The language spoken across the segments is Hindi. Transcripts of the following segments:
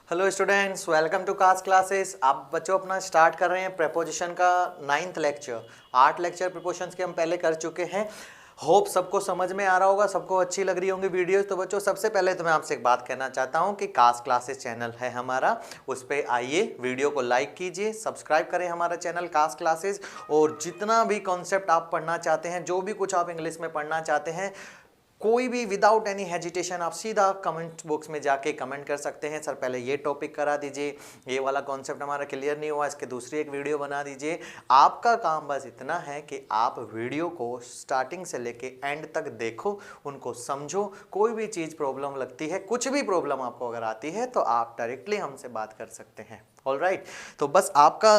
Hello students, welcome to cast classes. आप बच्चों अपना स्टार्ट कर रहे हैं प्रेपोजिशन का 9th लेक्चर। 8 लेक्चर प्रीपोजिशंस के हम पहले कर चुके हैं। होप सबको समझ में आ रहा होगा, सबको अच्छी लग रही होंगी वीडियोस। तो बच्चों सबसे पहले तो मैं आपसे एक बात कहना चाहता हूं कि कास्ट क्लासेस चैनल है हमारा, उस पर आइए, वीडियो को लाइक कीजिए, सब्सक्राइब करें हमारा चैनल कास्ट क्लासेस। और जितना भी कॉन्सेप्ट आप पढ़ना चाहते हैं, जो भी कुछ आप इंग्लिश में पढ़ना चाहते हैं, कोई भी विदाउट एनी हेजिटेशन आप सीधा कमेंट बॉक्स में जाके कमेंट कर सकते हैं। सर पहले ये टॉपिक करा दीजिए, ये वाला कॉन्सेप्ट हमारा क्लियर नहीं हुआ, इसके दूसरी एक वीडियो बना दीजिए। आपका काम बस इतना है कि आप वीडियो को स्टार्टिंग से लेके एंड तक देखो, उनको समझो। कोई भी चीज़ प्रॉब्लम लगती है, कुछ भी प्रॉब्लम आपको अगर आती है तो आप डायरेक्टली हमसे बात कर सकते हैं। ऑलराइट, तो बस आपका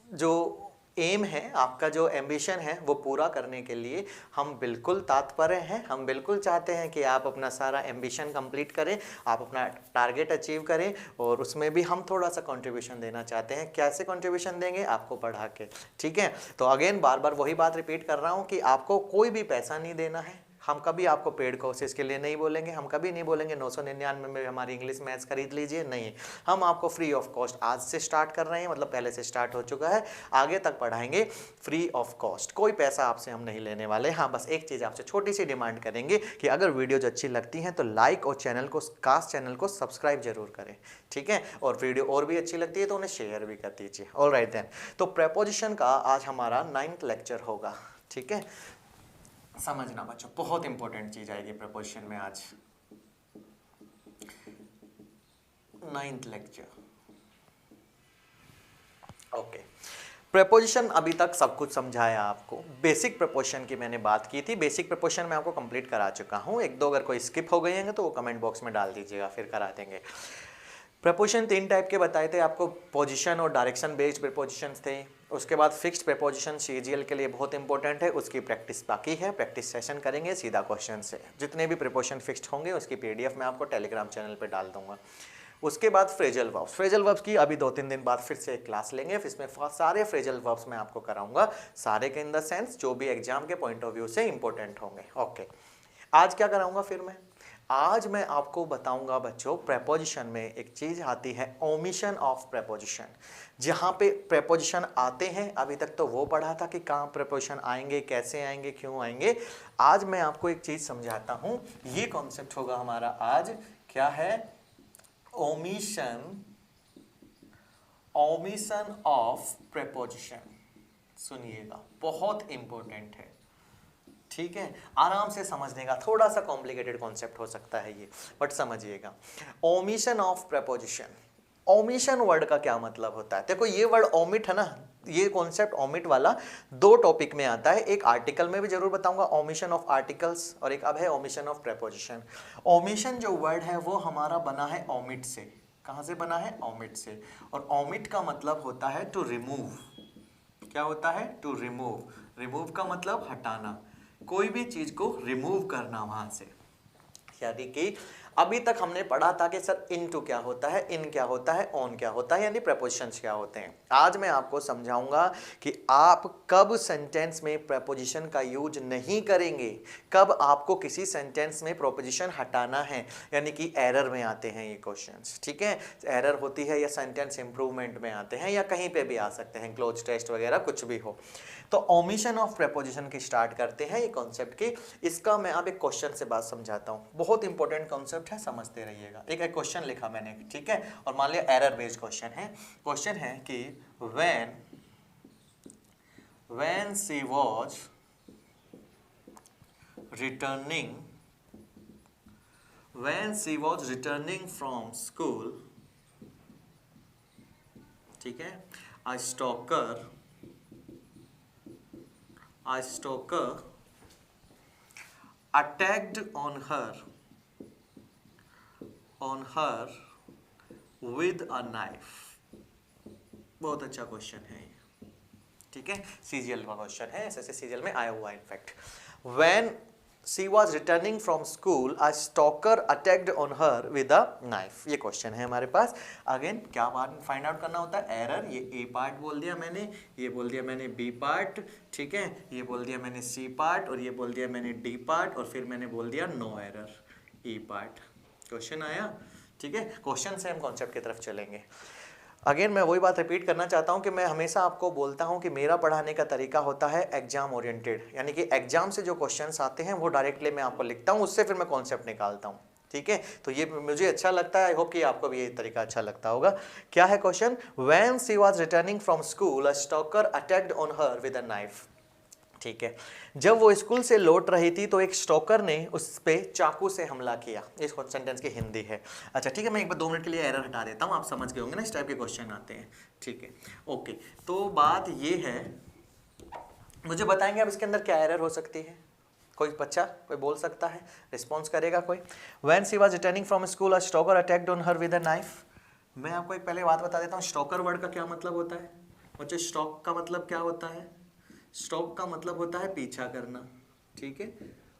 जो एम है, आपका जो एम्बिशन है, वो पूरा करने के लिए हम बिल्कुल तत्पर हैं। हम बिल्कुल चाहते हैं कि आप अपना सारा एम्बिशन कंप्लीट करें, आप अपना टारगेट अचीव करें, और उसमें भी हम थोड़ा सा कंट्रीब्यूशन देना चाहते हैं। कैसे कंट्रीब्यूशन देंगे? आपको पढ़ा के। ठीक है, तो अगेन बार बार वही बात रिपीट कर रहा हूँ कि आपको कोई भी पैसा नहीं देना है। हम कभी आपको पेड कोर्सेज के लिए नहीं बोलेंगे, हम कभी नहीं बोलेंगे 999 में हमारी इंग्लिश मैथ्स खरीद लीजिए, नहीं। हम आपको फ्री ऑफ कॉस्ट आज से स्टार्ट कर रहे हैं, मतलब पहले से स्टार्ट हो चुका है, आगे तक पढ़ाएंगे फ्री ऑफ कॉस्ट। कोई पैसा आपसे हम नहीं लेने वाले। हाँ, बस एक चीज़ आपसे छोटी सी डिमांड करेंगे कि अगर वीडियोज अच्छी लगती हैं तो लाइक और कास्ट चैनल को सब्सक्राइब जरूर करें। ठीक है, और वीडियो और भी अच्छी लगती है तो उन्हें शेयर भी कर दीजिए। ऑलराइट देन, तो प्रेपोजिशन का आज हमारा 9th लेक्चर होगा। ठीक है, समझना बच्चों, बहुत इंपॉर्टेंट चीज आएगी प्रेपोजिशन में आज। 9th lecture. ओके, प्रेपोजिशन अभी तक सब कुछ समझाया आपको। बेसिक प्रेपोजिशन की मैंने बात की थी, बेसिक प्रेपोजिशन मैं आपको कंप्लीट करा चुका हूं। एक दो अगर कोई स्किप हो गए हैं तो वो कमेंट बॉक्स में डाल दीजिएगा, फिर करा देंगे। प्रेपोजिशन 3 टाइप के बताए थे आपको, पोजीशन और डायरेक्शन बेस्ड प्रेपोजिशंस थे। उसके बाद फिक्स्ड प्रेपोजिशन सीजीएल के लिए बहुत इंपॉर्टेंट है, उसकी प्रैक्टिस बाकी है, प्रैक्टिस सेशन करेंगे सीधा क्वेश्चन से। जितने भी प्रेपोजिशन फिक्स्ड होंगे उसकी पीडीएफ मैं आपको टेलीग्राम चैनल पे डाल दूंगा। उसके बाद फ्रेजल वर्ब्स, फ्रेजल वर्ब्स की अभी 2-3 दिन बाद फिर से एक क्लास लेंगे, इसमें सारे फ्रेजल वर्ब्स मैं आपको कराऊंगा, सारे के इन द सेंस जो भी एग्जाम के पॉइंट ऑफ व्यू से इंपॉर्टेंट होंगे। ओके, आज क्या कराऊंगा फिर मैं? आज मैं आपको बताऊंगा बच्चों, प्रेपोजिशन में एक चीज आती है ओमिशन ऑफ प्रेपोजिशन। जहां पे प्रेपोजिशन आते हैं, अभी तक तो वो पढ़ा था कि कहां प्रेपोजिशन आएंगे, कैसे आएंगे, क्यों आएंगे। आज मैं आपको एक चीज समझाता हूं। ये कॉन्सेप्ट होगा हमारा आज, क्या है? Omission, omission of preposition. सुनिएगा, बहुत इंपॉर्टेंट है। ठीक है, आराम से समझने का, थोड़ा सा कॉम्प्लिकेटेड कॉन्सेप्ट हो सकता है ये, बट समझिएगा। Omission of preposition, omission word का क्या मतलब होता है? देखो, ये वर्ड ओमिट है ना, ये कॉन्सेप्ट ओमिट वाला 2 टॉपिक में आता है। एक आर्टिकल में भी जरूर बताऊंगा, ओमिशन ऑफ आर्टिकल्स, और एक अब है ओमिशन ऑफ प्रेपोजिशन। ओमिशन जो वर्ड है वो हमारा बना है ओमिट से। कहां से बना है? ओमिट से। और ओमिट का मतलब होता है टू रिमूव। क्या होता है? To remove. रिमूव का मतलब हटाना, कोई भी चीज को रिमूव करना वहां से। यानी कि अभी तक हमने पढ़ा था कि सर इनटू क्या होता है, इन क्या होता है, ऑन क्या होता है, यानी प्रेपोजिशंस क्या होते हैं। आज मैं आपको समझाऊंगा कि आप कब सेंटेंस में प्रेपोजिशन का यूज नहीं करेंगे, कब आपको किसी सेंटेंस में प्रेपोजिशन हटाना है, यानी कि एरर में आते हैं ये क्वेश्चंस। ठीक है, एरर होती है या सेंटेंस इंप्रूवमेंट में आते हैं, या कहीं पे भी आ सकते हैं, क्लोज टेस्ट वगैरह कुछ भी हो। तो ओमिशन ऑफ प्रेपोजिशन की स्टार्ट करते हैं ये कॉन्सेप्ट की। इसका मैं अब एक क्वेश्चन से बात समझाता हूं, बहुत इंपॉर्टेंट कॉन्सेप्ट है, समझते रहिएगा। एक क्वेश्चन लिखा मैंने, ठीक है, और मान लिया एरर बेस्ड क्वेश्चन है। क्वेश्चन है कि when she was returning from school, ठीक है, a stalker attacked on her with a knife। बहुत अच्छा क्वेश्चन है ये, ठीक है, सीजीएल का क्वेश्चन है, ऐसे सीजीएल में आया हुआ है in fact. When she was returning from school a stalker attacked on her with a knife. ये क्वेश्चन है हमारे पास। अगेन क्या बात फाइंड आउट करना होता है? एरर। ये ए पार्ट बोल दिया मैंने, ये बोल दिया मैंने बी पार्ट, ठीक है, ये बोल दिया मैंने सी पार्ट, और ये बोल दिया मैंने डी पार्ट, और फिर मैंने बोल दिया नो एरर, ई पार्ट। क्वेश्चन आया, ठीक है, क्वेश्चन से हम कॉन्सेप्ट की तरफ चलेंगे। अगेन मैं वही बात रिपीट करना चाहता हूं कि मैं हमेशा आपको बोलता हूं कि मेरा पढ़ाने का तरीका होता है एग्जाम ओरिएंटेड, यानी कि एग्जाम से जो क्वेश्चंस आते हैं वो डायरेक्टली मैं आपको लिखता हूं, उससे फिर मैं कॉन्सेप्ट निकालता हूं। ठीक है, तो ये मुझे अच्छा लगता है, आई होप कि आपको भी ये तरीका अच्छा लगता होगा। क्या है question? When she was returning from school a stalker attacked on her with a knife. ठीक है, जब वो स्कूल से लौट रही थी तो एक स्टॉकर ने उस पे चाकू से हमला किया। इस सेंटेंस की हिंदी है। अच्छा ठीक है, मैं एक बार 2 मिनट के लिए एरर हटा देता हूं, आप समझ गए होंगे ना इस टाइप के क्वेश्चन आते हैं। ठीक है, ओके, तो बात ये है, मुझे बताएंगे अब इसके अंदर क्या एरर हो सकती है? कोई बच्चा कोई बोल सकता है, रिस्पॉन्स करेगा कोई? When she was returning from school a stalker attacked on her with a knife. मैं आपको एक पहले बात बता देता हूँ, स्टॉकर वर्ड का क्या मतलब होता है बच्चे? स्टॉक का मतलब क्या होता है? स्टॉक का मतलब होता है पीछा करना। ठीक है,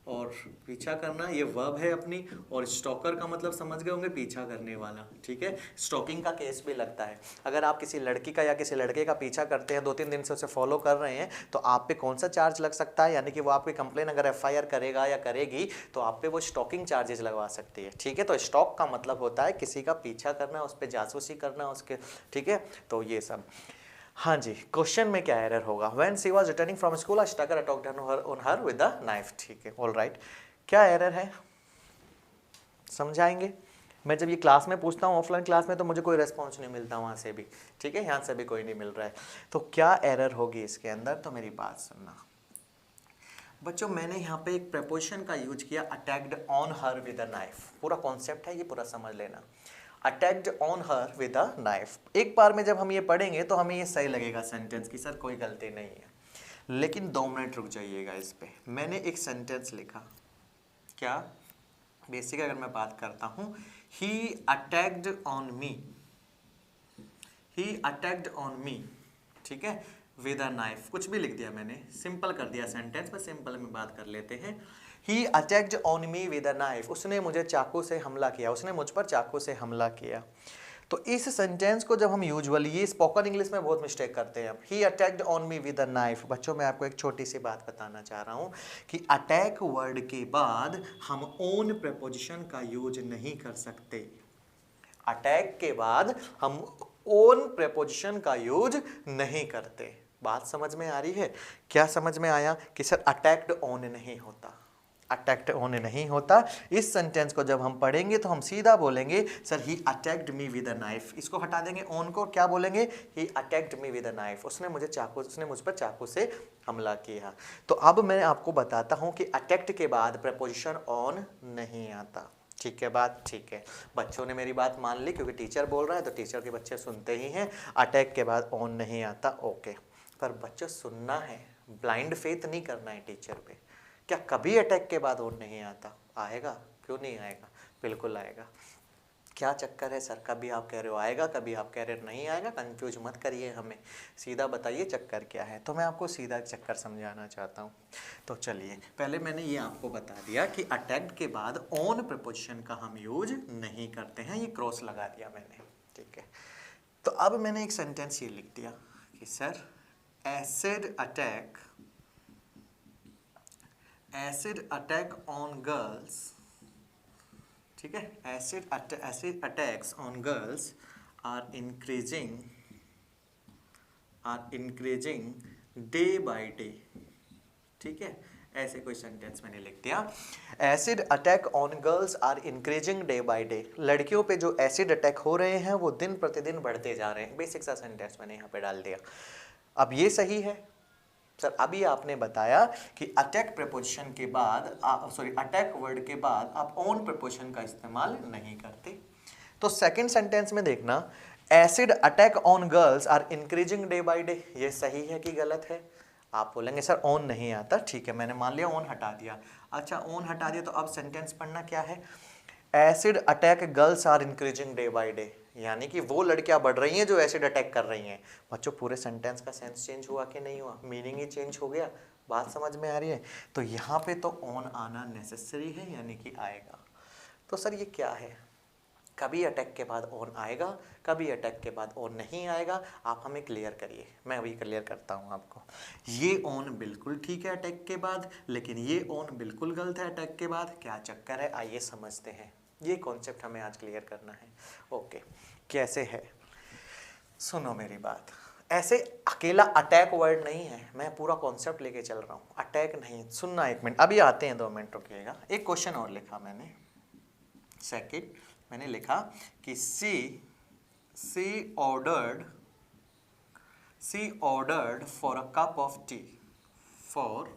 और पीछा करना ये वर्ब है अपनी, और स्टॉकर का मतलब समझ गए होंगे, पीछा करने वाला। ठीक है, स्टॉकिंग का केस भी लगता है। अगर आप किसी लड़की का या किसी लड़के का पीछा करते हैं, 2-3 दिन से उसे फॉलो कर रहे हैं, तो आप पे कौन सा चार्ज लग सकता है? यानी कि वो आपकी कंप्लेन अगर एफआईआर करेगा या करेगी तो आप पे वो स्टॉकिंग चार्जेस लगवा सकती है। ठीक है, तो स्टॉक का मतलब होता है किसी का पीछा करना, उस पर जासूसी करना उसके। ठीक है, तो ये सब। हाँ जी, क्वेश्चन में क्या एरर होगा? When she was returning from school a stalker attacked on her with a knife. ठीक है, ऑल राइट, क्या एरर है समझाएंगे? मैं जब ये क्लास में पूछता हूँ ऑफलाइन क्लास में तो मुझे कोई रेस्पॉन्स नहीं मिलता वहाँ से भी। ठीक है, यहाँ से भी कोई नहीं मिल रहा है, तो क्या एरर होगी इसके अंदर? तो मेरी बात सुनना बच्चों, मैंने यहाँ पे एक प्रपोजिशन का यूज किया, attacked on her with a knife. पूरा कॉन्सेप्ट है ये, पूरा समझ लेना। Attacked on her with a knife, एक बार में जब हम ये पढ़ेंगे तो हमें ये सही लगेगा सेंटेंस की, सर कोई गलती नहीं है, लेकिन 2 मिनट रुक जाइएगा इस पे। मैंने एक सेंटेंस लिखा, क्या? बेसिक अगर मैं बात करता हूं, he attacked on me, he attacked on me, ठीक है, विद अ नाइफ, कुछ भी लिख दिया मैंने, सिंपल कर दिया सेंटेंस, पर सिंपल में बात कर लेते हैं। He attacked on me with a knife, उसने मुझे चाकू से हमला किया, उसने मुझ पर चाकू से हमला किया। तो इस सेंटेंस को जब हम यूजुअली, ये स्पोकन इंग्लिश में बहुत मिस्टेक करते हैं, he attacked on me with a knife. बच्चों मैं आपको एक छोटी सी बात बताना चाह रहा हूं कि अटैक वर्ड के बाद हम ओन प्रपोजिशन का यूज नहीं कर सकते। अटैक के बाद हम ओन प्रेपोजिशन का यूज नहीं करते। बात समझ में आ रही है? क्या समझ में आया कि सर अटैक्ड ऑन नहीं होता, अटैक्ड ऑन नहीं होता। इस सेंटेंस को जब हम पढ़ेंगे तो हम सीधा बोलेंगे sir he attacked me with a knife, इसको हटा देंगे ऑन को, क्या बोलेंगे? He attacked me with a knife, उसने मुझ पर चाकू से हमला किया। तो अब मैं आपको बताता हूं कि अटैक्ड के बाद प्रपोजिशन ऑन नहीं आता। ठीक है बात? ठीक है, बच्चों ने मेरी बात मान ली, क्योंकि टीचर बोल रहा है तो टीचर के बच्चे सुनते ही हैं। अटैक के बाद ऑन नहीं आता, ओके, पर बच्चों सुनना है, ब्लाइंड फेथ नहीं करना है टीचर पे। क्या कभी अटैक के बाद ऑन नहीं आता? आएगा, क्यों नहीं आएगा, बिल्कुल आएगा। क्या चक्कर है सर? कभी आप कह रहे हो आएगा, कभी आप कह रहे हो नहीं आएगा, कंफ्यूज मत करिए हमें, सीधा बताइए चक्कर क्या है। तो मैं आपको सीधा चक्कर समझाना चाहता हूँ। तो चलिए, पहले मैंने ये आपको बता दिया कि अटैक्ड के बाद ऑन प्रपोजिशन का हम यूज नहीं करते हैं, ये क्रॉस लगा दिया मैंने। ठीक है, तो अब मैंने एक सेंटेंस ये लिख दिया कि sir acid attack on girls, ठीक है, acid attacks on girls are increasing day by day. ठीक है, ऐसे कोई सेंटेंस मैंने लिख दिया, acid attack on girls are increasing day by day. लड़कियों पे जो एसिड अटैक हो रहे हैं वो दिन प्रतिदिन बढ़ते जा रहे हैं। बेसिक सा सेंटेंस मैंने यहाँ पे डाल दिया। अब ये सही है सर? अभी आपने बताया कि अटैक प्रपोजिशन के बाद, अटैक वर्ड के बाद आप ऑन प्रपोजिशन का इस्तेमाल नहीं करते। तो सेकंड सेंटेंस में देखना, acid attack on girls are increasing day by day, ये सही है कि गलत है? आप बोलेंगे सर ऑन नहीं आता। ठीक है, मैंने मान लिया ऑन हटा दिया। अच्छा, ऑन हटा दिया तो अब सेंटेंस पढ़ना क्या है? Acid attack girls are increasing day by day, यानी कि वो लड़कियां बढ़ रही हैं जो एसिड अटैक कर रही हैं। बच्चों पूरे सेंटेंस का सेंस चेंज हुआ कि नहीं हुआ? मीनिंग ही चेंज हो गया। बात समझ में आ रही है? तो यहाँ पे तो ऑन आना नेसेसरी है, यानी कि आएगा। तो सर ये क्या है? कभी अटैक के बाद ऑन आएगा, कभी अटैक के बाद ऑन नहीं आएगा। आप हमें क्लियर करिए, मैं अभी क्लियर करता हूँ आपको। ये ऑन बिल्कुल ठीक है अटैक के बाद, लेकिन ये ऑन बिल्कुल गलत है अटैक के बाद। क्या चक्कर है, आइए समझते हैं। ये कॉन्सेप्ट हमें आज क्लियर करना है। ओके, कैसे है, सुनो मेरी बात। ऐसे अकेला अटैक वर्ड नहीं है, मैं पूरा कॉन्सेप्ट लेके चल रहा हूँ, अटैक नहीं। सुनना एक मिनट, अभी आते हैं, 2 मिनट रुकिएगा। एक क्वेश्चन और लिखा मैंने, सेकंड मैंने लिखा कि सी ordered for a cup of tea, for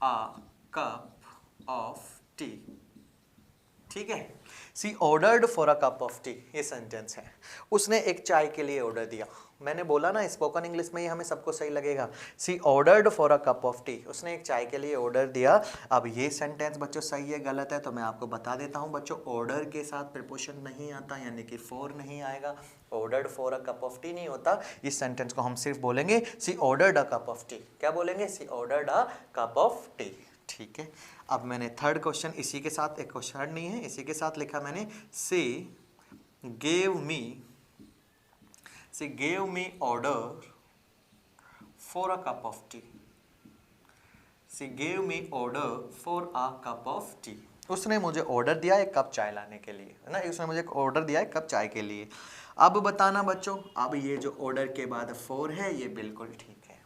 a cup of tea, ठीक है। She ordered for a cup of tea, ये सेंटेंस है। उसने एक चाय के लिए ऑर्डर दिया। मैंने बोला ना स्पोकन इंग्लिश में ही हमें सबको सही लगेगा। She ordered for a cup of tea, उसने एक चाय के लिए ऑर्डर दिया। अब ये सेंटेंस बच्चों सही है गलत है तो मैं आपको बता देता हूँ बच्चों। ऑर्डर के साथ प्रीपोजिशन नहीं आता, यानी कि फॉर नहीं आएगा। Ordered for a cup of tea नहीं होता। इस सेंटेंस को हम सिर्फ बोलेंगे she ordered a cup of tea. क्या बोलेंगे? She ordered a cup of tea, ठीक है। अब मैंने थर्ड क्वेश्चन इसी के साथ, एक क्वेश्चन नहीं है, इसी के साथ लिखा मैंने, सी gave me order for a cup of tea. She gave me order for a cup of tea. उसने मुझे ऑर्डर दिया एक कप चाय लाने के लिए, है ना। उसने मुझे ऑर्डर दिया एक कप चाय के लिए। अब बताना बच्चों, अब ये जो ऑर्डर के बाद फॉर है ये बिल्कुल ठीक है।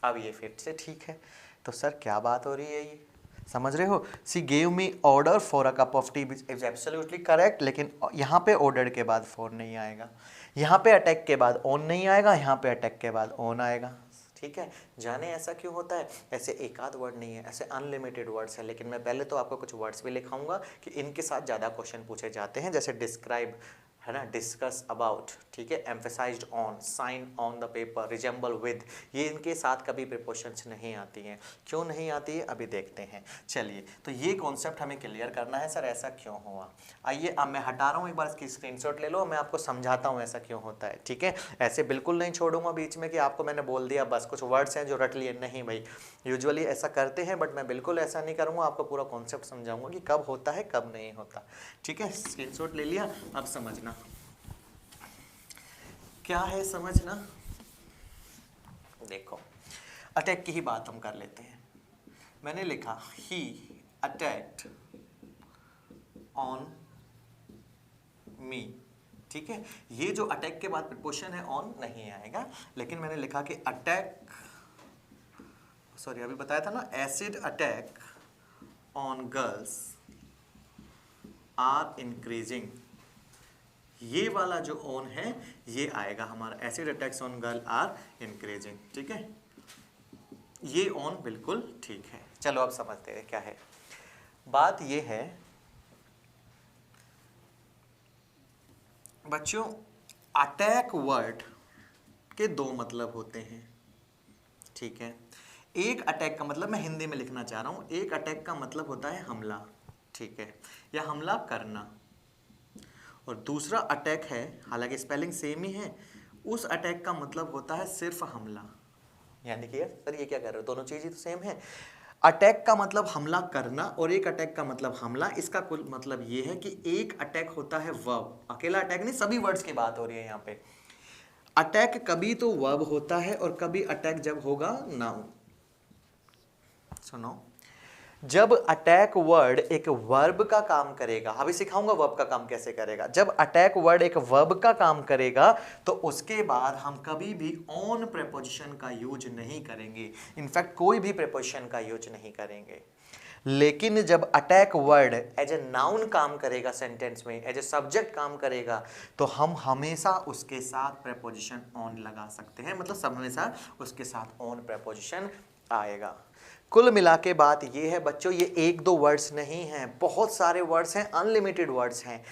अब ये फिर से ठीक है। तो सर क्या बात हो रही है, ये समझ रहे हो? सी gave me order for a cup of T is absolutely correct, लेकिन यहाँ पे ऑर्डर के बाद फॉर नहीं आएगा, यहाँ पे अटैक के बाद ऑन नहीं आएगा, यहाँ पे अटैक के बाद ऑन आएगा, ठीक है। जाने ऐसा क्यों होता है? ऐसे एक आध वर्ड नहीं है, ऐसे अनलिमिटेड वर्ड्स है। लेकिन मैं पहले तो आपको कुछ वर्ड्स भी लिखाऊंगा कि इनके साथ ज़्यादा क्वेश्चन पूछे जाते हैं, जैसे डिस्क्राइब, है ना, डिस्कस अबाउट, ठीक है, emphasized on, sign on the paper, resemble with, ये इनके साथ कभी प्रीपोजिशंस नहीं आती हैं। क्यों नहीं आती है अभी देखते हैं। चलिए, तो ये कॉन्सेप्ट हमें क्लियर करना है। सर ऐसा क्यों हुआ? आइए अब मैं हटा रहा हूँ, एक बार इसकी स्क्रीनशॉट ले लो, मैं आपको समझाता हूँ ऐसा क्यों होता है, ठीक है। ऐसे बिल्कुल नहीं छोड़ूंगा बीच में कि आपको मैंने बोल दिया बस कुछ वर्ड्स हैं जो रट लिए, नहीं भाई। यूजुअली ऐसा करते हैं बट मैं बिल्कुल ऐसा नहीं करूँगा, आपको पूरा कॉन्सेप्ट समझाऊंगा कि कब होता है कब नहीं होता, ठीक है। स्क्रीनशॉट ले लिया, अब समझना क्या है, समझना। देखो, अटैक की ही बात हम कर लेते हैं। मैंने लिखा ही अटैक्ड ऑन मी, ठीक है। ये जो अटैक के बाद प्रीपोजिशन है ऑन नहीं आएगा, लेकिन मैंने लिखा कि अटैक, सॉरी अभी बताया था ना, acid attack on girls are increasing, ये वाला जो ऑन है ये आएगा हमारा, acid attacks on girl are increasing, ठीक है। ये ऑन बिल्कुल ठीक है। चलो अब समझते हैं क्या है बात। ये है बच्चों, अटैक वर्ड के 2 मतलब होते हैं, ठीक है। एक अटैक का मतलब, मैं हिंदी में लिखना चाह रहा हूं, एक अटैक का मतलब होता है हमला, ठीक है, या हमला करना। और दूसरा अटैक है, हालांकि स्पेलिंग सेम ही है, उस अटैक का मतलब होता है सिर्फ हमला। यानी कि सर ये क्या कर रहे हो, दोनों चीज़ ही तो सेम है। अटैक का मतलब हमला करना और एक अटैक का मतलब हमला। इसका कुल मतलब ये है कि एक अटैक होता है वर्ब, अकेला अटैक नहीं, सभी वर्ड्स की बात हो रही है यहाँ पे। अटैक कभी तो वर्ब होता है और कभी अटैक जब होगा नाउन। सुनो, जब अटैक वर्ड एक वर्ब का काम करेगा, अभी सिखाऊंगा वर्ब का काम कैसे करेगा। जब अटैक वर्ड एक वर्ब का काम करेगा तो उसके बाद हम कभी भी ऑन प्रीपोजिशन का यूज नहीं करेंगे, इनफैक्ट कोई भी प्रीपोजिशन का यूज नहीं करेंगे। लेकिन जब attack word as a noun काम करेगा सेंटेंस में, एज ए सब्जेक्ट काम करेगा, तो हम हमेशा उसके साथ प्रीपोजिशन ऑन लगा सकते हैं, मतलब हमेशा उसके साथ ऑन प्रीपोजिशन आएगा। कुल मिला के बात ये है बच्चों, ये 1-2 वर्ड्स नहीं हैं, बहुत सारे वर्ड्स हैं, अनलिमिटेड वर्ड्स हैं।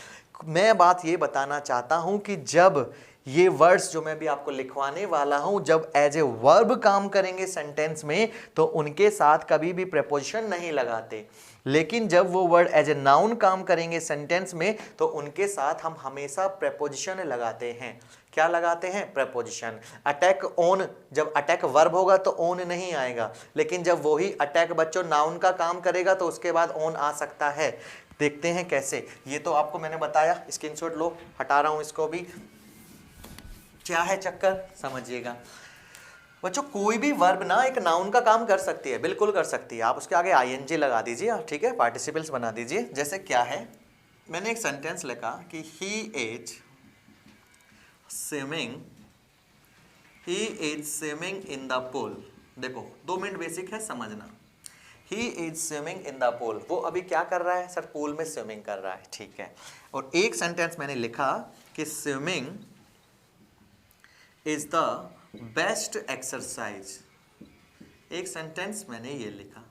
मैं बात ये बताना चाहता हूं कि जब ये वर्ड्स जो मैं भी आपको लिखवाने वाला हूं, जब एज ए वर्ब काम करेंगे सेंटेंस में तो उनके साथ कभी भी प्रीपोजिशन नहीं लगाते। लेकिन जब वो वर्ड एज ए नाउन काम करेंगे सेंटेंस में तो उनके साथ हम हमेशा प्रीपोजिशन लगाते हैं। क्या लगाते हैं? प्रीपोजिशन। अटैक ऑन, जब अटैक वर्ब होगा तो ऑन नहीं आएगा, लेकिन जब वही अटैक बच्चों नाउन का काम करेगा तो उसके बाद ऑन आ सकता है। देखते हैं कैसे। ये तो आपको मैंने बताया, स्क्रीनशॉट लो, हटा रहा हूं इसको भी। क्या है चक्कर समझिएगा। बच्चों कोई भी वर्ब ना एक नाउन का काम कर सकती है, बिल्कुल कर सकती है। आप उसके आगे आईएनजी लगा दीजिए, ठीक है, पार्टिसिपल्स बना दीजिए। जैसे क्या है, मैंने एक सेंटेंस लिखा कि ही is swimming, he is swimming in the pool. देखो 2 मिनट बेसिक है समझना। ही is swimming in the pool, वो अभी क्या कर रहा है सर, पूल में स्विमिंग कर रहा है, ठीक है। और एक सेंटेंस मैंने लिखा कि swimming is the best exercise. एक सेंटेंस मैंने ये लिखा,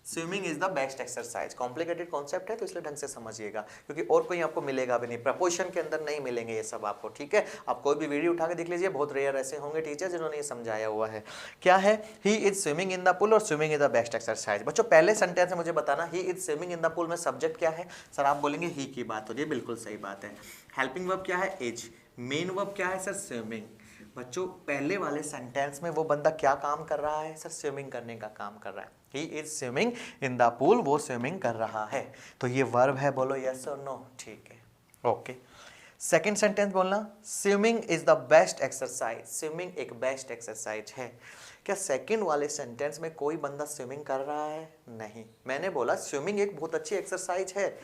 swimming is the best exercise. Complicated concept है तो इसलिए ढंग से समझिएगा, क्योंकि और कोई आपको मिलेगा भी नहीं, प्रपोजिशन के अंदर नहीं मिलेंगे ये सब आपको, ठीक है। आप कोई भी वीडियो उठा के देख लीजिए, बहुत रेयर ऐसे होंगे टीचर जिन्होंने ये समझाया हुआ है। क्या है, he is swimming in the pool और swimming is the best exercise. बच्चों पहले सेंटेंस में मुझे बताना, he is swimming in the pool में सब्जेक्ट क्या है सर, आप बोलेंगे ही की बात हो रही है, बिल्कुल सही बात है। हेल्पिंग वर्ब क्या है, इज। मेन वर्ब क्या है सर, स्विमिंग। बच्चों पहले वाले सेंटेंस में वो बंदा क्या काम कर रहा है सर, स्विमिंग करने का काम कर रहा है। He is swimming in the pool, वो स्विमिंग कर रहा है, तो ये वर्ब है, बोलो यस और नो, ठीक है। ओके, सेकंड सेंटेंस बोलना, swimming is the best exercise. Swimming एक बेस्ट एक्सरसाइज है। क्या सेकंड वाले सेंटेंस में कोई बंदा स्विमिंग कर रहा है, नहीं। मैंने बोला स्विमिंग एक बहुत अच्छी एक्सरसाइज है।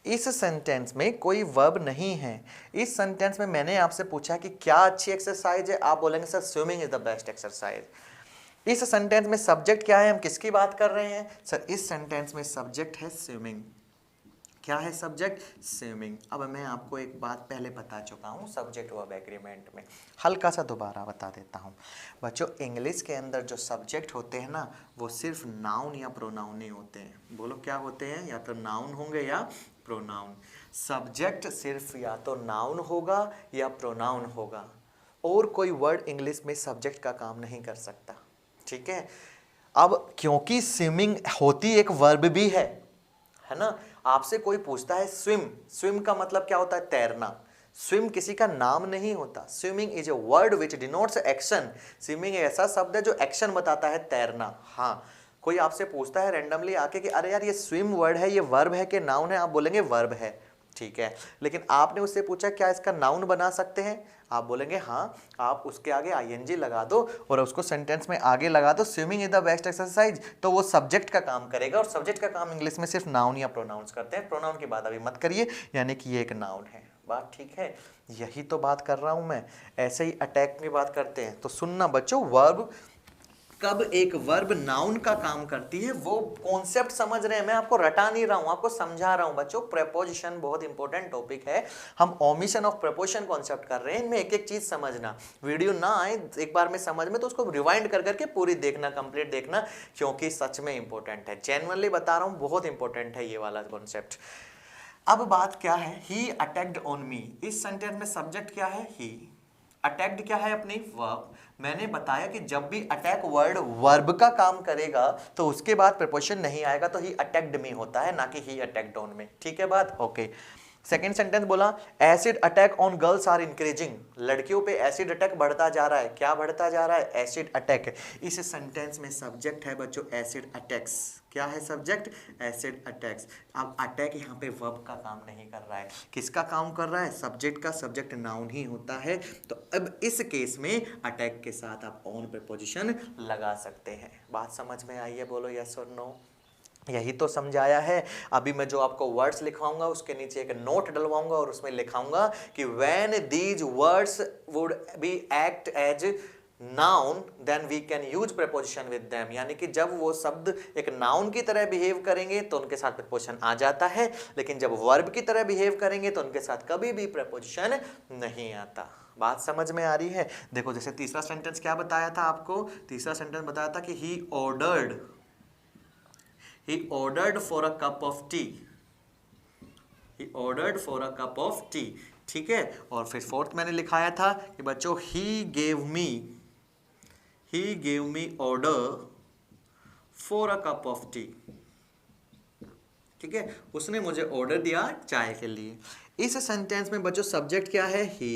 इस सेंटेंस में कोई वर्ब नहीं है। इस सेंटेंस में मैंने आपसे पूछा कि क्या अच्छी एक्सरसाइज है, आप बोलेंगे sir swimming is the best exercise. इस सेंटेंस में सब्जेक्ट क्या है, हम किसकी बात कर रहे हैं सर, इस सेंटेंस में सब्जेक्ट है स्विमिंग। क्या है सब्जेक्ट, स्विमिंग। अब मैं आपको एक बात पहले बता चुका हूँ सब्जेक्ट वर्ब एग्रीमेंट में, हल्का सा दोबारा बता देता हूँ। बच्चों इंग्लिश के अंदर जो सब्जेक्ट होते हैं ना, वो सिर्फ नाउन या प्रोनाउन ही होते हैं। बोलो क्या होते हैं, या तो नाउन होंगे या प्रोनाउन। सब्जेक्ट सिर्फ या तो नाउन होगा या प्रोनाउन होगा, और कोई वर्ड इंग्लिश में सब्जेक्ट का काम नहीं कर सकता, ठीक है। अब क्योंकि स्विमिंग होती एक वर्ब भी है ना। आपसे कोई पूछता है स्विम, स्विम का मतलब क्या होता है, तैरना। स्विम किसी का नाम नहीं होता। Swimming is a word which denotes action. Swimming ऐसा शब्द है जो एक्शन बताता है, तैरना। हाँ, कोई आपसे पूछता है रैंडमली आके कि अरे यार ये स्विम वर्ड है, ये वर्ब है कि नाउन है, आप बोलेंगे वर्ब है, ठीक है। लेकिन आपने उससे पूछा क्या इसका नाउन बना सकते हैं, आप बोलेंगे हाँ। आप उसके आगे आईएनजी लगा दो और उसको सेंटेंस में आगे लगा दो, swimming is the best exercise, तो वो सब्जेक्ट का काम करेगा। और सब्जेक्ट का काम इंग्लिश में सिर्फ नाउन या प्रोनाउंस करते हैं। प्रोनाउन की बात अभी मत करिए, यानी कि ये एक नाउन है। बात ठीक है, यही तो बात कर रहा हूं मैं। ऐसे ही अटैक की बात करते हैं तो सुनना बच्चों, वर्ब कब एक वर्ब नाउन का काम करती है, वो कॉन्सेप्ट समझ रहे हैं। मैं आपको रटा नहीं रहा हूं, आपको समझा रहा हूं बच्चों। प्रेपोजिशन बहुत इंपॉर्टेंट टॉपिक है, हम ओमिशन ऑफ प्रेपोजिशन कॉन्सेप्ट कर रहे हैं। इनमें एक एक चीज समझना, वीडियो ना आए एक बार में समझ में तो उसको रिवाइंड कर करके पूरी देखना, कंप्लीट देखना, क्योंकि सच में इंपॉर्टेंट है। जेन्युइनली बता रहा हूं, बहुत इंपॉर्टेंट है ये वाला कॉन्सेप्ट। अब बात क्या है, ही अटैक्ड ऑन मी। इस सेंटेंस में सब्जेक्ट क्या है, ही। अटैक्ड क्या है, अपनी वर्ब। मैंने बताया कि जब भी अटैक वर्ड वर्ब का काम करेगा तो उसके बाद प्रीपोजिशन नहीं आएगा, तो ही अटैक्ड मी होता है, ना कि ही अटैक्ड ऑन मी, ठीक है बात, ओके। सेकेंड सेंटेंस बोला, acid attack on girls are increasing. लड़कियों पे एसिड अटैक बढ़ता जा रहा है। क्या बढ़ता जा रहा है, एसिड अटैक। इस सेंटेंस में सब्जेक्ट है बच्चों एसिड अटैक्स। क्या है सब्जेक्ट, एसिड अटैक्स। अब अटैक यहाँ पे वर्ब का काम नहीं कर रहा है, किसका काम कर रहा है, सब्जेक्ट का। सब्जेक्ट नाउन ही होता है, तो अब इस केस में अटैक के साथ आप ऑन प्रीपोजिशन लगा सकते हैं। बात समझ में आई है, बोलो यस और नो। यही तो समझाया है। अभी मैं जो आपको वर्ड्स लिखवाऊंगा उसके नीचे एक नोट डलवाऊंगा और उसमें लिखाऊंगा कि when these words would be act as noun then we can use preposition with them. यानी कि जब वो शब्द एक नाउन की तरह बिहेव करेंगे तो उनके साथ प्रीपोजिशन आ जाता है, लेकिन जब वर्ब की तरह बिहेव करेंगे तो उनके साथ कभी भी प्रीपोजिशन नहीं आता। बात समझ में आ रही है। देखो जैसे तीसरा सेंटेंस क्या बताया था आपको, तीसरा सेंटेंस बताया था कि ही ordered for a cup of tea. He ordered for a cup of tea. ठीक है। और फिर फोर्थ मैंने लिखाया था कि बच्चों he gave me order for a cup of tea. ठीक है, उसने मुझे ऑर्डर दिया चाय के लिए। इस सेंटेंस में बच्चों सब्जेक्ट क्या है, he,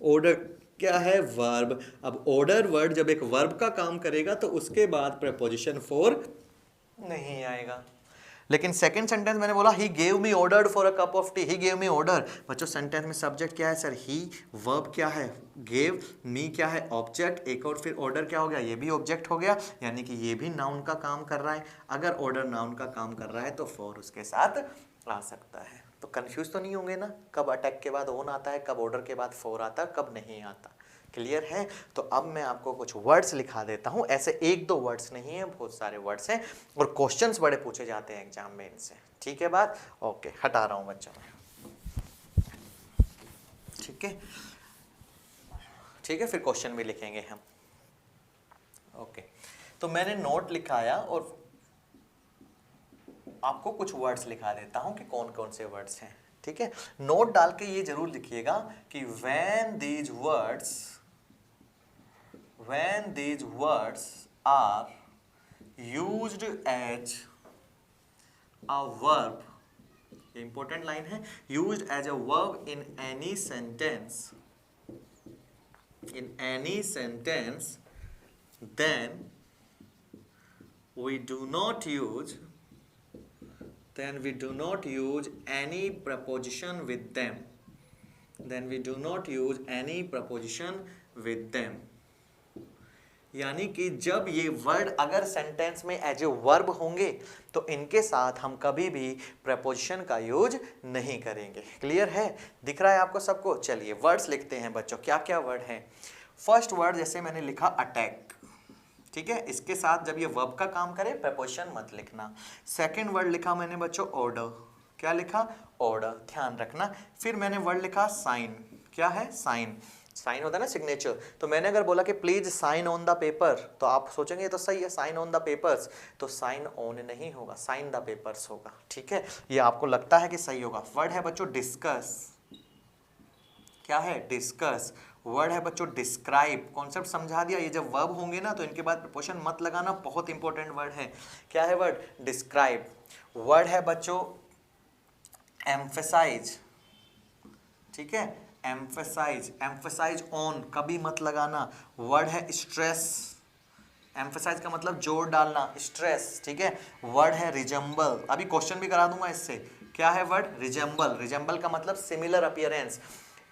ऑर्डर क्या है, वर्ब। अब ऑर्डर वर्ड जब एक वर्ब का काम करेगा तो उसके बाद प्रीपोजिशन फॉर नहीं आएगा। लेकिन सेकंड सेंटेंस मैंने बोला he gave me order for a cup of T, he gave me order. बच्चों सेंटेंस में सब्जेक्ट क्या है सर, ही, वर्ब क्या है गेव, मी क्या है ऑब्जेक्ट, एक और फिर ऑर्डर क्या हो गया, ये भी ऑब्जेक्ट हो गया, यानी कि ये भी नाउन का काम कर रहा है। अगर ऑर्डर नाउन का काम कर रहा है तो फॉर उसके साथ आ सकता है। तो कंफ्यूज तो नहीं होंगे ना, कब अटैक के बाद ऑन आता है, कब ऑर्डर के बाद फॉर आता है, कब नहीं आता। क्लियर है? तो अब मैं आपको कुछ वर्ड्स लिखा देता हूं, ऐसे एक दो वर्ड्स नहीं है, बहुत सारे वर्ड्स हैं और क्वेश्चंस बड़े पूछे जाते हैं एग्जाम में इनसे। ठीक है बात? ओके, हटा रहा हूं बच्चों में। ठीक है, ठीक है, फिर क्वेश्चन भी लिखेंगे हम। ओके, तो मैंने नोट लिखाया और आपको कुछ वर्ड्स लिखा देता हूं कि कौन कौन से वर्ड्स हैं। ठीक है, नोट डाल के ये जरूर लिखिएगा कि when these words are used as a verb, ये इंपॉर्टेंट लाइन है, used as a verb in any sentence, then we do not use any preposition with them, यानी कि जब ये वर्ड अगर सेंटेंस में एज ए वर्ब होंगे तो इनके साथ हम कभी भी प्रपोजिशन का यूज नहीं करेंगे। क्लियर है? दिख रहा है आपको सबको? चलिए वर्ड्स लिखते हैं बच्चों, क्या क्या वर्ड हैं। फर्स्ट वर्ड जैसे मैंने लिखा अटैक, ठीक है, इसके साथ जब ये वर्ब का काम करे प्रपोजिशन मत लिखना। सेकंड वर्ड लिखा मैंने बच्चों ऑर्डर, क्या लिखा? ऑर्डर, ध्यान रखना। फिर मैंने वर्ड लिखा साइन, क्या है? साइन, साइन होता है ना सिग्नेचर। तो मैंने अगर बोला कि please sign on the paper, तो आप सोचेंगे ये तो सही है, साइन ऑन द पेपर्स, तो साइन ऑन नहीं होगा, साइन द पेपर्स होगा। ठीक है, ये आपको लगता है कि सही होगा। वर्ड है बच्चों डिस्कस, क्या है? डिस्कस। वर्ड है बच्चों डिस्क्राइब, कॉन्सेप्ट समझा दिया। ये जब वर्ब होंगे ना तो इनके बाद प्रपोजिशन मत लगाना, बहुत इंपॉर्टेंट वर्ड है। क्या है वर्ड? डिस्क्राइब। वर्ड है बच्चों एम्फेसाइज, ठीक है, एम्फेसाइज, एम्फेसाइज ऑन कभी मत लगाना। वर्ड है स्ट्रेस, एम्फेसाइज का मतलब जोर डालना, स्ट्रेस, ठीक है। वर्ड है रिजेंबल, अभी क्वेश्चन भी करा दूंगा इससे। क्या है वर्ड? रिजेंबल। रिजेंबल का मतलब सिमिलर अपीयरेंस।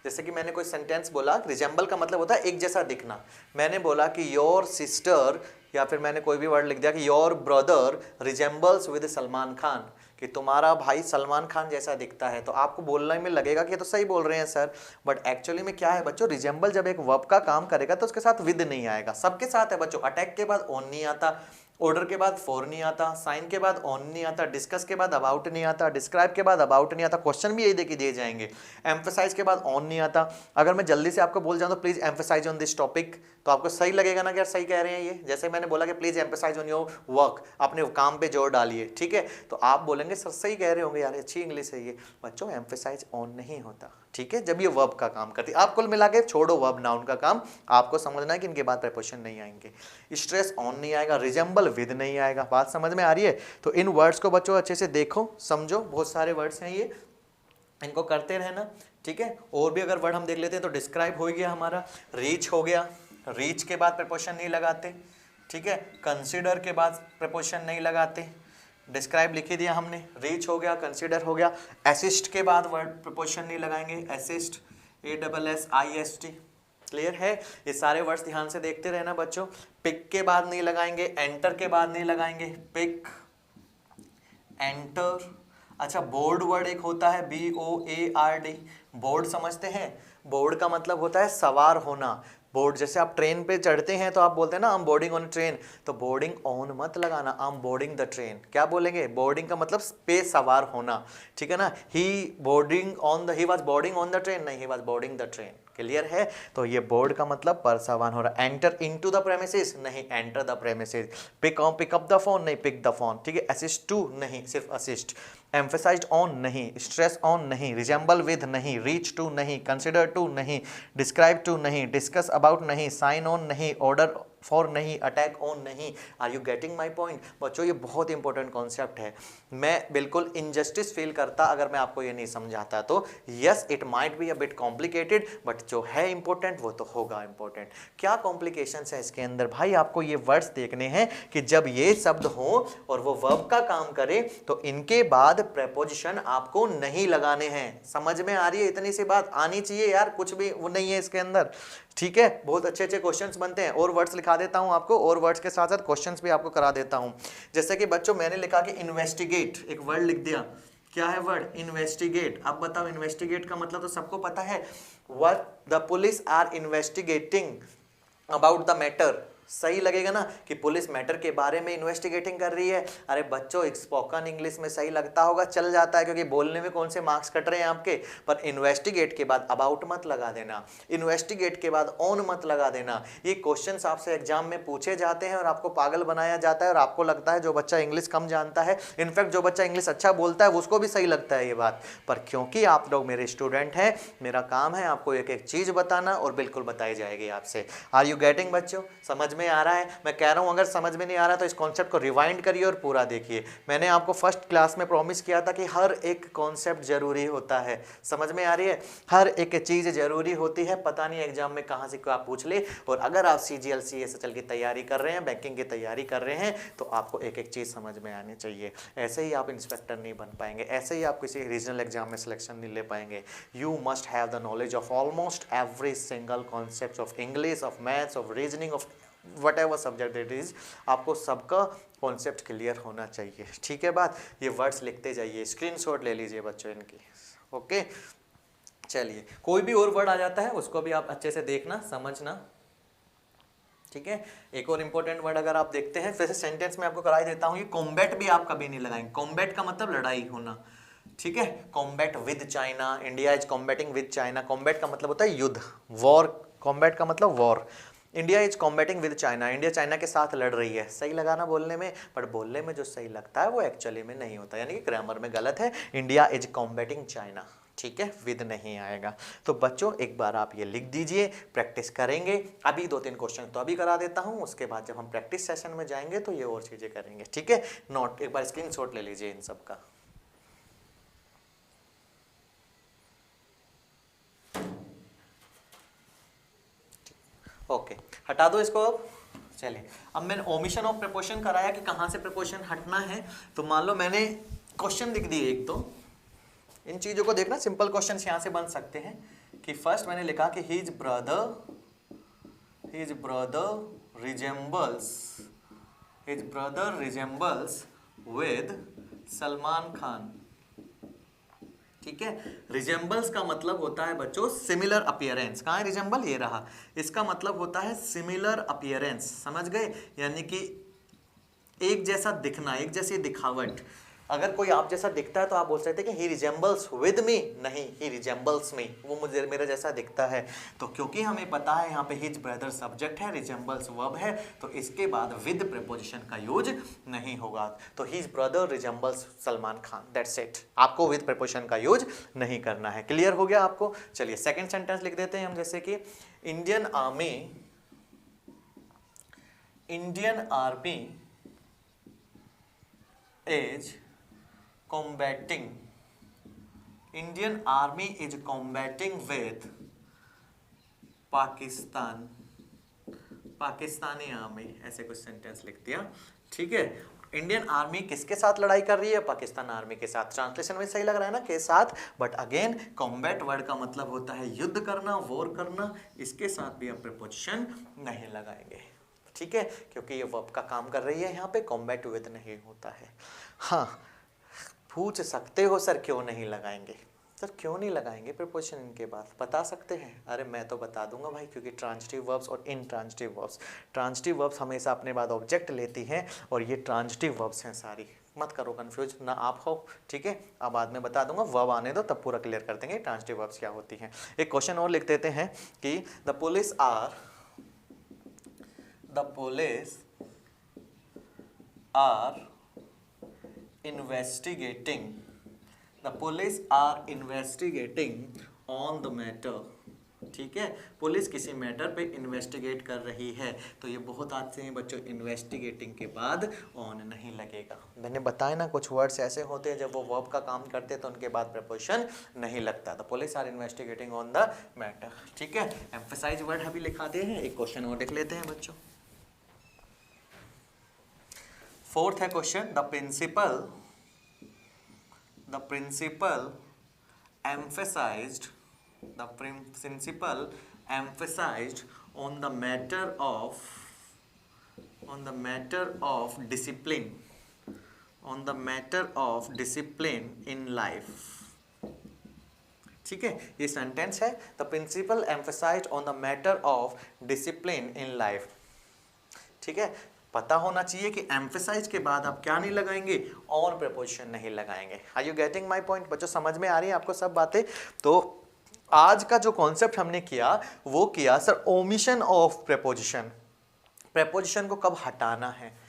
जैसे कि मैंने कोई सेंटेंस बोला, रिजेंबल का मतलब होता है एक जैसा दिखना। मैंने बोला कि योर सिस्टर, या फिर मैंने कोई भी वर्ड लिख दिया कि your brother resembles with Salman Khan, कि तुम्हारा भाई सलमान खान जैसा दिखता है, तो आपको बोलने में लगेगा कि ये तो सही बोल रहे हैं सर, बट एक्चुअली में क्या है बच्चों, रिजेंबल जब एक वर्ब का काम करेगा तो उसके साथ विद नहीं आएगा, सबके साथ है बच्चों। अटैक के बाद ऑन नहीं आता, ऑर्डर के बाद फॉर नहीं आता, साइन के बाद ऑन नहीं आता, डिस्कस के बाद अबाउट नहीं आता, डिस्क्राइब के बाद अबाउट नहीं आता, क्वेश्चन भी यही देके दिए जाएंगे। एम्फेसाइज के बाद ऑन नहीं आता। अगर मैं जल्दी से आपको बोल जाऊं तो please emphasize on this topic, तो आपको सही लगेगा ना कि यार सही कह रहे हैं ये। जैसे मैंने बोला कि please emphasize on your work, अपने काम पे जोर डालिए, ठीक है, तो आप बोलेंगे सर सही कह रहे होंगे यार, अच्छी इंग्लिश है ये। बच्चों एम्फेसाइज ऑन नहीं होता, ठीक है, जब ये वर्ब का काम करती है। आप कुल मिला के छोड़ो वर्ब नाउन का काम, आपको समझना है कि इनके बाद प्रपोजिशन नहीं आएंगे। स्ट्रेस ऑन नहीं आएगा, रिजेंबल विद नहीं आएगा। बात समझ में आ रही है? तो इन वर्ड्स को बच्चों अच्छे से देखो, समझो, बहुत सारे वर्ड्स हैं ये, इनको करते रहना, ठीक है। और भी अगर वर्ड हम देख लेते हैं तो डिस्क्राइब हो गया हमारा, रीच हो गया, रीच के बाद प्रपोजिशन नहीं लगाते, ठीक है, कंसीडर के बाद प्रपोजिशन नहीं लगाते, डिस्क्राइब लिख ही दिया हमने, रीच हो गया, कंसीडर हो गया। असिस्ट के बाद वर्ड प्रपोजिशन नहीं लगाएंगे, असिस्ट, ASSIST, क्लियर है? ये सारे वर्ड्स ध्यान से देखते रहना बच्चों। पिक के बाद नहीं लगाएंगे, एंटर के बाद नहीं लगाएंगे, पिक, एंटर। अच्छा, बोर्ड वर्ड एक होता है BOARD, बोर्ड समझते हैं? बोर्ड का मतलब होता है सवार होना। बोर्ड, जैसे आप ट्रेन पे चढ़ते हैं तो आप बोलते हैं ना I am boarding on train, तो बोर्डिंग ऑन मत लगाना, I am boarding the train. क्या बोलेंगे? बोर्डिंग का मतलब पे सवार होना, ठीक है ना। He was boarding on the train, नहीं, he was boarding the train. Clear है? तो ये बोर्ड का मतलब पर सवार हो रहा। एंटर इनटू द प्रेमिसेस, नहीं, enter the premises. Pick up the phone, नहीं, पिक द फोन, ठीक है। असिस्ट टू, नहीं, सिर्फ असिस्ट। एम्फेसाइज्ड ऑन, नहीं, स्ट्रेस ऑन, नहीं, रिजेंबल विद, नहीं, रीच टू, नहीं, कंसिडर टू, नहीं, डिस्क्राइब टू, नहीं, डिस्कस अबाउट, नहीं, साइन ऑन, नहीं, ऑर्डर फॉर नहीं, अटैक ऑन नहीं। Are you getting my point बच्चों? ये बहुत इंपॉर्टेंट कॉन्सेप्ट है। मैं बिल्कुल इनजस्टिस फील करता अगर मैं आपको ये नहीं समझाता। तो yes, it might be a bit complicated, but जो है इंपॉर्टेंट वो तो होगा इंपॉर्टेंट। क्या कॉम्प्लिकेशंस है इसके अंदर भाई? आपको ये वर्ड्स देखने हैं कि जब ये शब्द हो और वो वर्ब का काम करे तो इनके बाद प्रेपोजिशन आपको नहीं लगाने हैं। समझ में आ रही है? इतनी सी बात आनी चाहिए यार, कुछ भी वो नहीं है इसके अंदर। ठीक है, बहुत अच्छे अच्छे क्वेश्चंस बनते हैं। और वर्ड्स लिखा देता हूं आपको, और वर्ड्स के साथ साथ क्वेश्चंस भी आपको करा देता हूं। जैसे कि बच्चों मैंने लिखा कि इन्वेस्टिगेट, एक वर्ड लिख दिया। क्या है वर्ड? इन्वेस्टिगेट। अब बताओ इन्वेस्टिगेट का मतलब तो सबको पता है, what the police are investigating about the matter. सही लगेगा ना कि पुलिस मैटर के बारे में इन्वेस्टिगेटिंग कर रही है। अरे बच्चों स्पोकन इंग्लिश में सही लगता होगा, चल जाता है, क्योंकि बोलने में कौन से मार्क्स कट रहे हैं आपके। पर इन्वेस्टिगेट के बाद अबाउट मत लगा देना, इन्वेस्टिगेट के बाद ऑन मत लगा देना। ये क्वेश्चंस आपसे एग्जाम में पूछे जाते हैं और आपको पागल बनाया जाता है, और आपको लगता है जो बच्चा इंग्लिश कम जानता है, इनफैक्ट जो बच्चा इंग्लिश अच्छा बोलता है उसको भी सही लगता है ये बात। पर क्योंकि आप लोग मेरे स्टूडेंट हैं, मेरा काम है आपको एक एक चीज बताना, और बिल्कुल बताई जाएगी आपसे। आर यू गेटिंग बच्चों? समझ में आ रहा है? मैं कह रहा हूं अगर समझ में नहीं आ रहा तो इस कॉन्सेप्ट को रिवाइंड करिए और पूरा देखिए। मैंने आपको फर्स्ट क्लास में प्रॉमिस किया था कि हर एक कॉन्सेप्ट जरूरी होता है। समझ में आ रही है? हर एक चीज जरूरी होती है। पता नहीं एग्जाम में कहां से क्या पूछ ले। और अगर आप CGL CSHL की तैयारी कर रहे हैं, बैंकिंग की तैयारी कर रहे हैं, तो आपको एक एक चीज समझ में आनी चाहिए। ऐसे ही आप इंस्पेक्टर नहीं बन पाएंगे, ऐसे ही आप किसी रीजनल एग्जाम में सिलेक्शन नहीं ले पाएंगे। You must have the knowledge of almost every single concept of English, of maths, of reasoning, of whatever subject it is, आपको सबका कॉन्सेप्ट क्लियर होना चाहिए। ठीक है बात? ये वर्ड्स लिखते जाइए, स्क्रीनशॉट ले लीजिए बच्चों इनकी। ओके, चलिए कोई भी और वर्ड आ जाता है उसको भी आप अच्छे से देखना समझना। ठीक है, एक और इंपॉर्टेंट वर्ड अगर आप देखते हैं, वैसे सेंटेंस में आपको कराई देता हूं, ये कॉम्बैट भी आप कभी नहीं लगाएंगे। कॉम्बैट का मतलब लड़ाई होना। ठीक है, combat with China, India is combating with China. Combat का मतलब होता है युद्ध, वॉर। कॉम्बैट का मतलब war. India is combating with China, India China के साथ लड़ रही है। सही लगाना बोलने में, पर बोलने में जो सही लगता है वो एक्चुअली में नहीं होता, यानी कि ग्रामर में गलत है। India is combating China. ठीक है, विद नहीं आएगा। तो बच्चों एक बार आप ये लिख दीजिए, प्रैक्टिस करेंगे। अभी 2-3 क्वेश्चन तो अभी करा देता हूं, उसके बाद जब हम प्रैक्टिस सेशन में जाएंगे तो ये और चीजें करेंगे। ठीक है, नोट एक बार स्क्रीनशॉट ले लीजिए इन सब का। ओके, हटा दो इसको अब। चलिए, अब मैंने ओमिशन ऑफ प्रीपोजिशन कराया कि कहां से प्रीपोजिशन हटना है। तो मान लो मैंने क्वेश्चन लिख दिए एक, तो इन चीजों को देखना, सिंपल क्वेश्चंस यहां से बन सकते हैं। कि फर्स्ट मैंने लिखा कि his brother resembles with Salman Khan. ठीक है, रिजेंबल्स का मतलब होता है बच्चों सिमिलर अपीयरेंस। कहां है रिजेंबल? ये रहा। इसका मतलब होता है सिमिलर अपीयरेंस, समझ गए? यानी कि एक जैसा दिखना, एक जैसी दिखावट। अगर कोई आप जैसा दिखता है तो आप बोल सकते हैं कि ही रिजेंबल्स विद मी, नहीं ही रिजेंबल्स मी, वो मुझे मेरा जैसा दिखता है। तो क्योंकि हमें पता है यहाँ पे हिज ब्रदर सब्जेक्ट है, रिजेंबल्स वर्ब है, तो इसके बाद विद प्रीपोजिशन का यूज नहीं होगा। तो his brother resembles Salman Khan, that's it. आपको विद प्रीपोजिशन का यूज नहीं करना है। क्लियर हो गया आपको? चलिए सेकेंड सेंटेंस लिख देते हैं हम, जैसे कि Indian army is combating, Indian army is combating with Pakistani army, ऐसे कुछ सेंटेंस लिख दिया। ठीक है, इंडियन आर्मी किसके साथ लड़ाई कर रही है? पाकिस्तान आर्मी के साथ। ट्रांसलेशन में सही लग रहा है ना, के साथ, बट अगेन कॉम्बैट वर्ड का मतलब होता है युद्ध करना, वॉर करना। इसके साथ भी आप प्रीपोजिशन नहीं लगाएंगे। ठीक है, क्योंकि ये वर्ब का काम कर रही है यहाँ पे, कॉम्बैट विद नहीं होता है। हाँ, पूछ सकते हो सर क्यों नहीं लगाएंगे? सर क्यों नहीं लगाएंगे प्रीपोजिशन इनके बाद? बता सकते हैं। अरे मैं तो बता दूंगा भाई, क्योंकि ट्रांजिटिव वर्ब्स और इनट्रांजिटिव वर्ब्स हमेशा अपने बाद ऑब्जेक्ट लेती हैं, और ये ट्रांजिटिव वर्ब्स हैं सारी। मत करो कंफ्यूज ना आप हो। ठीक है, अब बाद में बता दूंगा, वर्ब आने दो तब पूरा क्लियर कर देंगे ट्रांजिटिव वर्ब्स क्या होती हैं। एक क्वेश्चन और लिख देते हैं कि the police are investigating on the matter ठीक है, पुलिस किसी मैटर पे इन्वेस्टिगेट कर रही है, तो ये बहुत आते हैं बच्चों, इन्वेस्टिगेटिंग के बाद ऑन नहीं लगेगा। मैंने बताया ना कुछ वर्ड्स ऐसे होते हैं जब वो वर्ब का काम करते हैं तो उनके बाद प्रपोजिशन नहीं लगता। तो police are investigating on the matter. ठीक है, एम्फसाइज वर्ड अभी लिखाते हैं, एक क्वेश्चन और देख लेते हैं बच्चों। फोर्थ है question, the principal emphasized on the matter of discipline in life। ठीक है, ये सेंटेंस है, the principal emphasized on the matter of discipline in life. ठीक है, पता होना चाहिए कि एम्फेसाइज के बाद आप क्या नहीं लगाएंगे, ऑन प्रीपोजिशन नहीं लगाएंगे। Are you getting my point बच्चों, समझ में आ रही है आपको सब बातें? तो आज का जो कॉन्सेप्ट हमने किया वो किया sir omission of preposition. Preposition को कब हटाना है,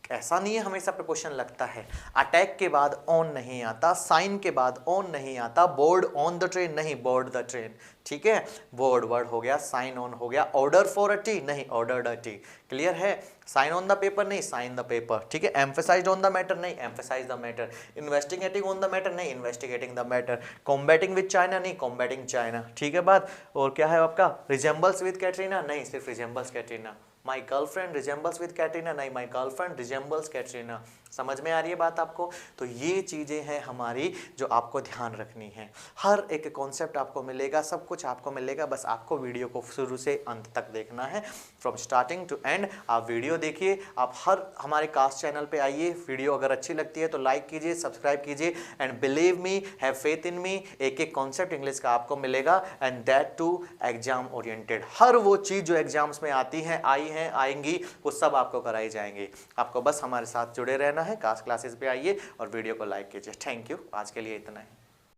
ऐसा नहीं है हमेशा प्रीपोजिशन लगता है। अटैक के बाद ऑन नहीं आता, साइन के बाद ऑन नहीं आता, बोर्ड ऑन द ट्रेन नहीं, बोर्ड द ट्रेन। ठीक है, बोर्ड वर्ड हो गया, साइन ऑन हो गया, ऑर्डर फॉर अ टी नहीं, ऑर्डर्ड अ टी। क्लियर है, साइन ऑन द पेपर नहीं, साइन द पेपर। ठीक है, एम्फेसाइज्ड ऑन द मैटर नहीं, emphasize the matter. Investigating on the matter नहीं, investigating the matter. Combating with China नहीं, कॉम्बैटिंग चाइना। ठीक है बात, और क्या है आपका, रिजेंबल्स विद कैटरीना नहीं, सिर्फ resembles Katrina. My girlfriend resembles with Katrina नहीं, माई गर्लफ्रेंड रिजेंबल्स कैटरीना। समझ में आ रही है बात आपको? तो ये चीज़ें हैं हमारी जो आपको ध्यान रखनी है। हर एक कॉन्सेप्ट आपको मिलेगा, सब कुछ आपको मिलेगा, बस आपको वीडियो को शुरू से अंत तक देखना है, फ्रॉम स्टार्टिंग टू एंड। आप वीडियो देखिए, आप हर हमारे कास्ट चैनल पे आइए, वीडियो अगर अच्छी लगती है तो लाइक कीजिए, सब्सक्राइब कीजिए, and believe me, have faith in me, एक एक कॉन्सेप्ट इंग्लिश का आपको मिलेगा, and that too exam oriented. हर वो चीज़ जो एग्जाम्स में आती हैं, आई हैं, आएंगी, वो सब आपको कराई जाएंगी। आपको बस हमारे साथ जुड़े रहना है, कास्ट क्लासेस पे आइए और वीडियो को लाइक कीजिए। थैंक यू, आज के लिए इतना है।